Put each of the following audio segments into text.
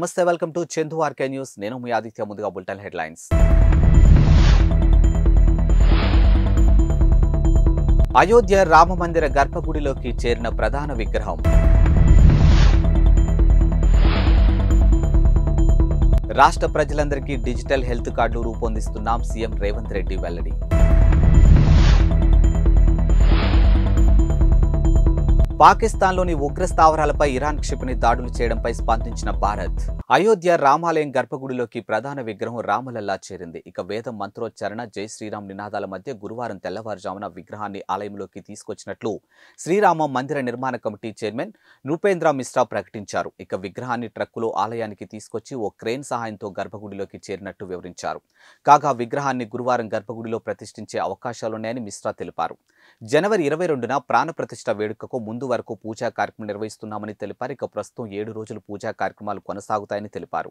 నమస్తే, welcome to Chandu RK news. నేను మీ ఆదిత్య. ముందుగా బులెటిన్ హెడ్లైన్స్. అయోధ్య రామమందిర గర్భగుడిలోకి చేరిన ప్రధాన విగ్రహం. రాష్ట్ర ప్రజలందరికీ డిజిటల్ హెల్త్ కార్డులు రూపొందిస్తున్నాం. సీఎం రేవంత్ రెడ్డి వెల్లడి. పాకిస్తాన్లోని ఉగ్ర స్థావరాలపై ఇరాన్ క్షిపణి దాడులు చేయడంపై స్పందించిన భారత్. అయోధ్య రామాలయం గర్భగుడిలోకి ప్రధాన విగ్రహం రామలల్లా చేరింది. ఇక వేద మంత్రోచ్చారణ, జై శ్రీరామ్ నినాదాల మధ్య గురువారం తెల్లవారుజామున విగ్రహాన్ని ఆలయంలోకి తీసుకొచ్చినట్లు శ్రీరామ మందిర నిర్మాణ కమిటీ చైర్మన్ నృపేంద్ర మిశ్రా ప్రకటించారు. ఇక విగ్రహాన్ని ట్రక్కులో ఆలయానికి తీసుకొచ్చి ఓ క్రేన్ సహాయంతో గర్భగుడిలోకి చేరినట్టు వివరించారు. కాగా విగ్రహాన్ని గురువారం గర్భగుడిలో ప్రతిష్ఠించే అవకాశాలున్నాయని మిశ్రా తెలిపారు. జనవరి 22న ప్రాణ ప్రతిష్ఠ వేడుకకు ముందు వరకు పూజా కార్యక్రమం నిర్వహిస్తున్నామని తెలిపారు. ఇక ప్రస్తుతం 7 రోజులు పూజా కార్యక్రమాలు కొనసాగుతాయని తెలిపారు.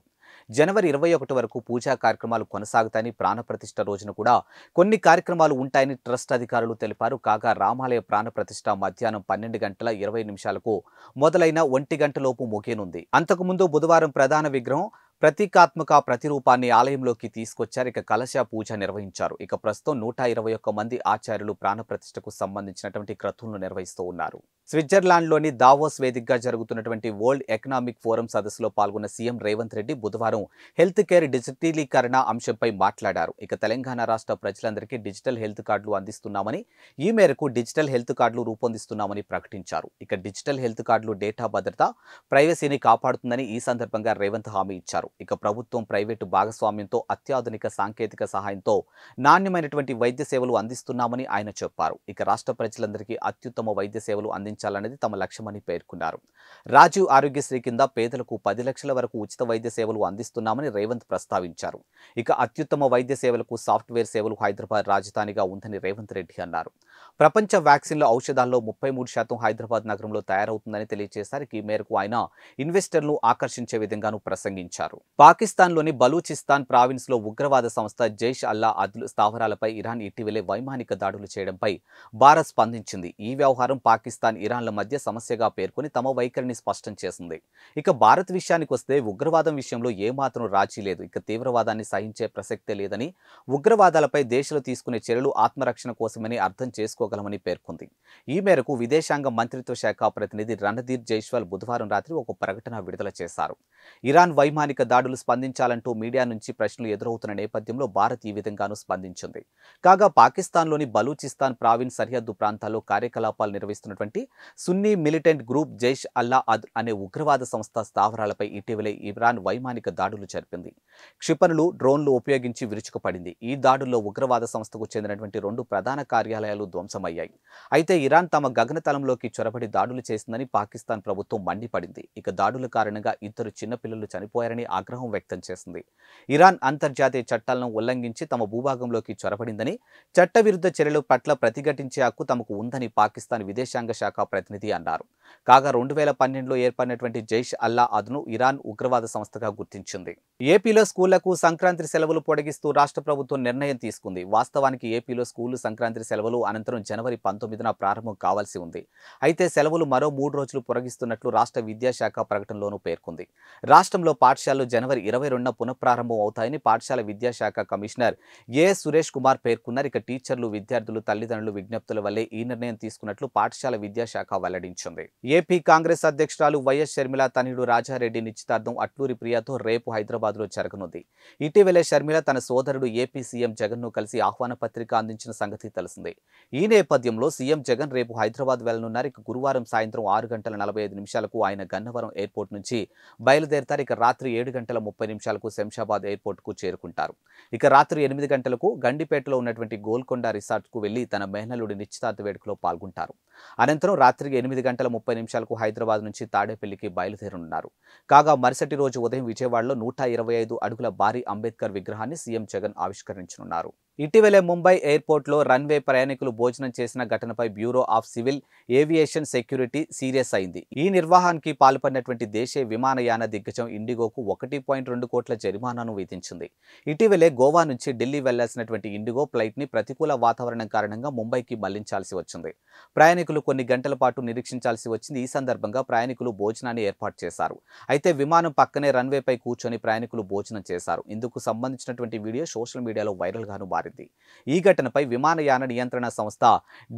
జనవరి 21 వరకు పూజా కార్యక్రమాలు కొనసాగుతాయని, ప్రాణ ప్రతిష్ఠ రోజున కూడా కొన్ని కార్యక్రమాలు ఉంటాయని ట్రస్ట్ అధికారులు తెలిపారు. కాగా రామాలయ ప్రాణ ప్రతిష్ఠ మధ్యాహ్నం 12:20 మొదలైన 1 గంటలోపు ముగియనుంది. అంతకుముందు బుధవారం ప్రధాన విగ్రహం ప్రతీకాత్మక ప్రతిరూపాన్ని ఆలయంలోకి తీసుకొచ్చారు. ఇక కలశ పూజ నిర్వహించారు. ఇక ప్రస్తుతం 121 మంది ఆచార్యులు ప్రాణప్రతిష్ఠకు సంబంధించినటువంటి క్రతువులను నిర్వహిస్తూ ఉన్నారు. స్విట్జర్లాండ్లోని దావోస్ వేదికగా జరుగుతున్నటువంటి వరల్డ్ ఎకనామిక్ ఫోరం సదస్సులో పాల్గొన్న సీఎం రేవంత్ రెడ్డి బుధవారం హెల్త్ కేర్ డిజిటలీకరణ అంశంపై మాట్లాడారు. ఇక తెలంగాణ రాష్ట్ర ప్రజలందరికీ డిజిటల్ హెల్త్ కార్డులు అందిస్తున్నామని, ఈ మేరకు డిజిటల్ హెల్త్ కార్డులు రూపొందిస్తున్నామని ప్రకటించారు. ఇక డిజిటల్ హెల్త్ కార్డులు డేటా భద్రత, ప్రైవసీని కాపాడుతుందని ఈ సందర్భంగా రేవంత్ హామీ ఇచ్చారు. ఇక ప్రభుత్వం, ప్రైవేటు భాగస్వామ్యంతో అత్యాధునిక సాంకేతిక సహాయంతో నాణ్యమైనటువంటి వైద్య సేవలు అందిస్తున్నామని ఆయన చెప్పారు. ఇక రాష్ట్ర ప్రజలందరికీ అత్యుత్తమ వైద్య సేవలు అందించాలనేది తమ లక్ష్యమని పేర్కొన్నారు. రాజీవ్ ఆరోగ్యశ్రీ కింద పేదలకు 10 లక్షల వరకు ఉచిత వైద్య సేవలు అందిస్తున్నామని రేవంత్ ప్రస్తావించారు. ఇక అత్యుత్తమ వైద్య సేవలకు సాఫ్ట్వేర్ సేవలు హైదరాబాద్ రాజధానిగా ఉందని రేవంత్ రెడ్డి అన్నారు. ప్రపంచ వ్యాక్సిన్ల ఔషధాల్లో 33% హైదరాబాద్ నగరంలో తయారవుతుందని తెలియజేశారు. ఈ మేరకు ఆయన ఇన్వెస్టర్లను ఆకర్షించే విధంగానూ ప్రసంగించారు. పాకిస్తాన్లోని బలూచిస్తాన్ ప్రావిన్స్ లో ఉగ్రవాద సంస్థ జైష్ అల్లా అద్ల్ స్థావరాలపై ఇరాన్ ఇటీవలే వైమానిక దాడులు చేయడంపై భారత్ స్పందించింది. ఈ వ్యవహారం పాకిస్తాన్, ఇరాన్ల మధ్య సమస్యగా పేర్కొని తమ వైఖరిని స్పష్టం చేసింది. ఇక భారత్ విషయానికి వస్తే ఉగ్రవాదం విషయంలో ఏమాత్రం రాజీ లేదు. ఇక తీవ్రవాదాన్ని సహించే ప్రసక్తే లేదని, ఉగ్రవాదాలపై దేశాలు తీసుకునే చర్యలు ఆత్మరక్షణ కోసమని అర్థం చేసుకోగలమని పేర్కొంది. ఈ మేరకు విదేశాంగ మంత్రిత్వ శాఖ ప్రతినిధి రణధీర్ జైస్వాల్ బుధవారం రాత్రి ఒక ప్రకటన విడుదల చేశారు. ఇరాన్ వైమానిక దాడులు స్పందించాలంటూ మీడియా నుంచి ప్రశ్నలు ఎదురవుతున్న నేపథ్యంలో భారత్ ఈ విధంగానూ స్పందించింది. కాగా పాకిస్తాన్లోని బలూచిస్తాన్ ప్రావిన్స్ సరిహద్దు ప్రాంతాల్లో కార్యకలాపాలు నిర్వహిస్తున్నటువంటి సున్నీ మిలిటెంట్ గ్రూప్ జైష్ అల్లా అద్ అనే ఉగ్రవాద సంస్థ స్థావరాలపై ఇటీవలే ఇరాన్ వైమానిక దాడులు జరిపింది. క్షిపణులు, డ్రోన్లు ఉపయోగించి విరుచుకుపడింది. ఈ దాడుల్లో ఉగ్రవాద సంస్థకు చెందినటువంటి 2 ప్రధాన కార్యాలయాలు ధ్వంసమయ్యాయి. అయితే ఇరాన్ తమ గగనతలంలోకి చొరబడి దాడులు చేసిందని పాకిస్తాన్ ప్రభుత్వం మండిపడింది. ఇక దాడుల కారణంగా 2 చిన్నపిల్లలు చనిపోయారని ఆగ్రహం వ్యక్తం చేసింది. ఇరాన్ అంతర్జాతీయ చట్టాలను ఉల్లంఘించి తమ భూభాగంలోకి చొరబడిందని, చట్టవిరుద్ధ చర్యల పట్ల ప్రతిఘటించే హక్కు తమకు ఉందని పాకిస్తాన్ విదేశాంగ శాఖ ప్రతినిధి అన్నారు. కాగా 2012లో ఏర్పడినటువంటి జైష్ అల్లా అద్ను ఇరాన్ ఉగ్రవాద సంస్థగా గుర్తించింది. ఏపీలో స్కూళ్లకు సంక్రాంతి సెలవులు పొడిగిస్తూ రాష్ట్ర ప్రభుత్వం నిర్ణయం తీసుకుంది. వాస్తవానికి ఏపీలో స్కూళ్లు సంక్రాంతి సెలవులు అనంతరం జనవరి 19న ప్రారంభం కావాల్సి ఉంది. అయితే సెలవులు మరో 3 రోజులు పొడిగిస్తున్నట్లు రాష్ట్ర విద్యాశాఖ ప్రకటనలోనూ పేర్కొంది. రాష్ట్రంలో పాఠశాలలు జనవరి 22న పునఃప్రారంభం అవుతాయని పాఠశాల విద్యాశాఖ కమిషనర్ ఏ సురేష్ కుమార్ పేర్కొన్నారు. ఇక టీచర్లు, విద్యార్థులు, తల్లిదండ్రులు విజ్ఞప్తుల వల్లే ఈ నిర్ణయం తీసుకున్నట్లు పాఠశాల విద్యాశాఖ వెల్లడించింది. ఏపీ కాంగ్రెస్ అధ్యక్షురాలు వైఎస్ షర్మిల తనయుడు రాజారెడ్డి నిశ్చితార్థం అట్లూరి ప్రియాతో రేపు హైదరాబాద్లో జరగనుంది. ఇటీవలే షర్మిల తన సోదరుడు ఏపీ సీఎం జగన్ను కలిసి ఆహ్వాన పత్రిక అందించిన సంగతి తెలిసిందే. ఈ నేపథ్యంలో సీఎం జగన్ రేపు హైదరాబాద్ వెళ్లనున్నారు. ఇక గురువారం సాయంత్రం 6:45 ఆయన గన్నవరం ఎయిర్పోర్ట్ నుంచి బయలుదేరతారు. ఇక రాత్రి 7:30 శంషాబాద్ ఎయిర్పోర్ట్కు చేరుకుంటారు. ఇక రాత్రి 8 గంటలకు గండిపేటలో ఉన్నటువంటి గోల్కొండ రిసార్ట్కు వెళ్లి తన మేనల్లుడి నిశ్చితార్థ వేడుకలో పాల్గొంటారు. అనంతరం రాత్రి 8:30 హైదరాబాద్ నుంచి తాడేపల్లికి బయలుదేరనున్నారు. కాగా మరుసటి రోజు ఉదయం విజయవాడలో 125 అడుగుల భారీ అంబేద్కర్ విగ్రహాన్ని సీఎం జగన్ ఆవిష్కరించనున్నారు. ఇటీవలే ముంబై ఎయిర్పోర్ట్లో రన్వే ప్రయాణికులు భోజనం చేసిన ఘటనపై bureau of civil aviation security serious అయింది. ఈ నిర్వహణకి పాల్పడినటువంటి దేశీయ విమానయాన దిగ్గజం ఇండిగోకు 1.2 కోట్ల జరిమానాను విధించింది. ఇటీవలే గోవా నుంచి ఢిల్లీ వెళ్లాల్సినటువంటి ఇండిగో ఫ్లైట్ని ప్రతికూల వాతావరణం కారణంగా ముంబైకి మళ్లించాల్సి వచ్చింది. ప్రయాణికులు కొన్ని గంటల పాటు నిరీక్షించాల్సి వచ్చింది. ఈ సందర్భంగా ప్రయాణికులు భోజనాన్ని ఏర్పాటు చేశారు. అయితే విమానం పక్కనే రన్వేపై కూర్చొని ప్రయాణికులు భోజనం చేశారు. ఇందుకు సంబంధించినటువంటి వీడియో సోషల్ మీడియాలో వైరల్ గాను మారింది. ఈ ఘటనపై విమానయాన నియంత్రణ సంస్థ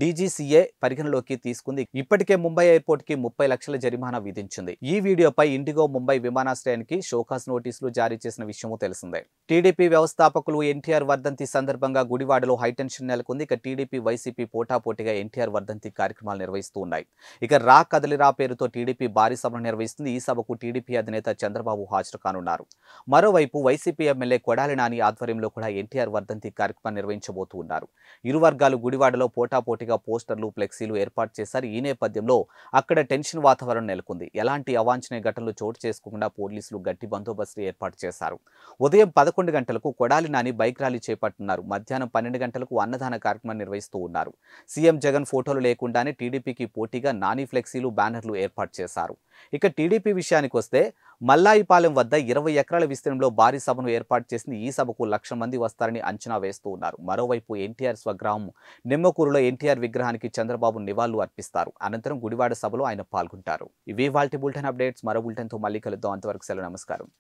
డీజీసీఏ పరిగణలోకి తీసుకుంది. ఇప్పటికే ముంబై ఎయిర్పోర్ట్ కి 30 లక్షల జరిమానా విధించింది. ఈ వీడియోపై ఇండిగో ముంబై విమానాశ్రయానికి షోకాస్ నోటీసులు జారీ చేసిన విషయమూ తెలిసిందే. టీడీపీ వ్యవస్థాపకులు ఎన్టీఆర్ వర్ధంతి సందర్భంగా గుడివాడలో హైటెన్షన్ నెలకొంది. ఇక టీడీపీ వైసీపీ పోటాపోటీగా ఎన్టీఆర్ వర్ధంతి కార్యక్రమాలు నిర్వహిస్తూ ఉన్నాయి. ఇక రా కదలిరా పేరుతో టీడీపీ భారీ సభను నిర్వహిస్తుంది. ఈ సభకు టీడీపీ అధినేత చంద్రబాబు హాజరు కానున్నారు. మరోవైపు వైసీపీ ఎమ్మెల్యే కొడాలి నాని ఆధ్వర్యంలో కూడా ఎన్టీఆర్ వర్ధంతి కార్యక్రమం నిర్వహించబోతూ ఉన్నారు. ఇరు వర్గాలు గుడివాడలో పోటాపోటీగా పోస్టర్లు, ఫ్లెక్సీలు ఏర్పాటు చేశారు. ఈ నేపథ్యంలో అక్కడ టెన్షన్ వాతావరణం నెలకొంది. ఎలాంటి అవాంఛనీయ ఘటనలు చోటు చేసుకోకుండా పోలీసులు గట్టి బందోబస్తు ఏర్పాటు చేశారు. ఉదయం 11 గంటలకు కొడాలి నాని బైక్ ర్యాలీ చేపట్టున్నారు. మధ్యాహ్నం 12 గంటలకు అన్నదాన కార్యక్రమం నిర్వహిస్తూ ఉన్నారు. సీఎం జగన్ ఫోటోలు లేకుండానే టీడీపీకి పోటీగా నాని ఫ్లెక్సీలు, బ్యానర్లు ఏర్పాటు చేశారు. ఇక టీడీపీ విషయానికి వస్తే మల్లాయిపాలెం వద్ద 20 ఎకరాల విస్తీర్ణంలో భారీ సభను ఏర్పాటు చేసింది. ఈ సభకు 1,00,000 మంది వస్తారని అంచనా వేస్తూ ఉన్నారు. మరోవైపు ఎన్టీఆర్ స్వగ్రామం నిమ్మకూరులో ఎన్టీఆర్ విగ్రహానికి చంద్రబాబు నివాళులు అర్పిస్తారు. అనంతరం గుడివాడ సభలో ఆయన పాల్గొంటారు. ఇవి వాల్టి బులెటిన్ అప్డేట్స్. మరో బులెటిన్తో మళ్ళీ కలుద్దాం. అంతవరకు సెలవు. నమస్కారం.